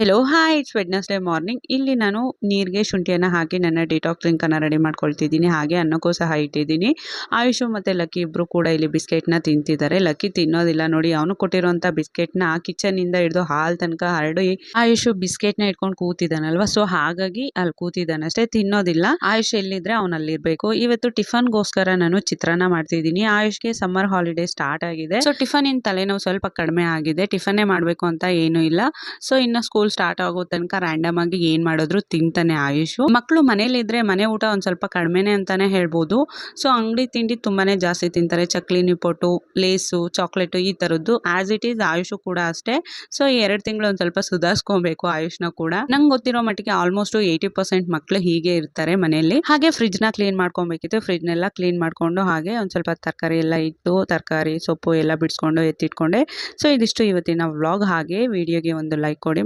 Hello hi it's Wednesday morning. ಇಲ್ಲಿ ನಾನು ನೀರಿಗೆ ಶುಂಠಿಯನ್ನು ಹಾಕಿ ನನ್ನ ಡಿಟಾಕ್ಸ್ ಡ್ರಿಂಕನ್ನು ರೆಡಿ ಮಾಡ್ಕೊಳ್ತಿದ್ದೀನಿ. ಹಾಗೆ ಅನ್ನಕ್ಕೂ ಸಹ ಇಟ್ಟಿದ್ದೀನಿ. ಆಯುಷು ಮತ್ತು ಲಕ್ಕಿ ಇಬ್ಬರು ಕೂಡ ಇಲ್ಲಿ ಬಿಸ್ಕೆಟ್ನ ತಿಂತಿದ್ದಾರೆ. ಲಕ್ಕಿ ತಿನ್ನೋದಿಲ್ಲ ನೋಡಿ, ಅವನು ಕೊಟ್ಟಿರೋಂಥ ಬಿಸ್ಕೆಟ್ನ ಕಿಚನಿಂದ ಹಿಡಿದು ಹಾಲ್ ತನಕ ಹರಡಿ ಆಯುಷು ಬಿಸ್ಕೆಟ್ನ ಇಟ್ಕೊಂಡು ಕೂತಿದ್ದಾನಲ್ವಾ, ಸೊ ಹಾಗಾಗಿ ಅಲ್ಲಿ ಕೂತಿದ್ದಾನೆ ಅಷ್ಟೇ, ತಿನ್ನೋದಿಲ್ಲ. ಆಯುಷ್ ಎಲ್ಲಿದ್ರೆ ಅವನು ಅಲ್ಲಿರ್ಬೇಕು. ಇವತ್ತು ಟಿಫನ್ಗೋಸ್ಕರ ನಾನು ಚಿತ್ರಾನ್ನ ಮಾಡ್ತಿದ್ದೀನಿ. ಆಯುಷ್ಗೆ ಸಮ್ಮರ್ ಹಾಲಿಡೇ ಸ್ಟಾರ್ಟ್ ಆಗಿದೆ, ಸೊ ಟಿಫನ್ ಇನ್ ತಲೆನೋವು ಸ್ವಲ್ಪ ಕಡಿಮೆ ಆಗಿದೆ. ಟಿಫನ್ನೇ ಮಾಡಬೇಕು ಅಂತ ಏನೂ ಇಲ್ಲ. ಸೊ ಇನ್ನು ಸ್ಕೂಲ್ ಸ್ಟಾರ್ಟ್ ಆಗೋ ತನಕ ರ್ಯಾಂಡಮ್ ಆಗಿ ಏನ್ ಮಾಡಿದ್ರು ತಿಂತಾನೆ ಆಯುಷು. ಮಕ್ಕಳು ಮನೇಲಿದ್ರೆ ಮನೆ ಊಟ ಒಂದ್ ಸ್ವಲ್ಪ ಕಡಿಮೆನೆ ಅಂತಾನೆ ಹೇಳ್ಬೋದು. ಸೊ ಅಂಗಡಿ ತಿಂಡಿ ತುಂಬಾನೇ ಜಾಸ್ತಿ ತಿಂತಾರೆ. ಚಕ್ಲಿ, ನಿಪ್ಪಟ್ಟು, ಲೇಸು, ಚಾಕ್ಲೇಟ್ ಈ ತರದ್ದು. ಆಸ್ ಇಟ್ ಈಸ್ ಆಯುಷು ಕೂಡ ಅಷ್ಟೇ. ಸೊ 2 ತಿಂಗಳು ಒಂದ್ ಸ್ವಲ್ಪ ಸುಧಾರಿಸ್ಕೊಬೇಕು ಆಯುಷ್ನ ಕೂಡ. ನಂಗೆ ಗೊತ್ತಿರೋ ಮಟ್ಟಿಗೆ ಆಲ್ಮೋಸ್ಟ್ 80% ಮಕ್ಕಳು ಹೀಗೆ ಇರ್ತಾರೆ ಮನೆಯಲ್ಲಿ. ಹಾಗೆ ಫ್ರಿಡ್ಜ್ ನ ಕ್ಲೀನ್ ಮಾಡ್ಕೊಬೇಕಿತ್ತು. ಫ್ರಿಡ್ಜ್ ನೆಲ್ಲ ಕ್ಲೀನ್ ಮಾಡ್ಕೊಂಡು ಹಾಗೆ ಒಂದ್ ಸ್ವಲ್ಪ ತರಕಾರಿ ಎಲ್ಲ ಇಟ್ಟು, ತರಕಾರಿ ಸೊಪ್ಪು ಎಲ್ಲ ಬಿಡಿಸ್ಕೊಂಡು ಎತ್ತಿಟ್ಕೊಂಡೆ. ಸೊ ಇದಿಷ್ಟು ಇವತ್ತಿನ ವ್ಲಾಗ್. ಹಾಗೆ ವಿಡಿಯೋಗೆ ಒಂದು ಲೈಕ್ ಕೊಡಿ.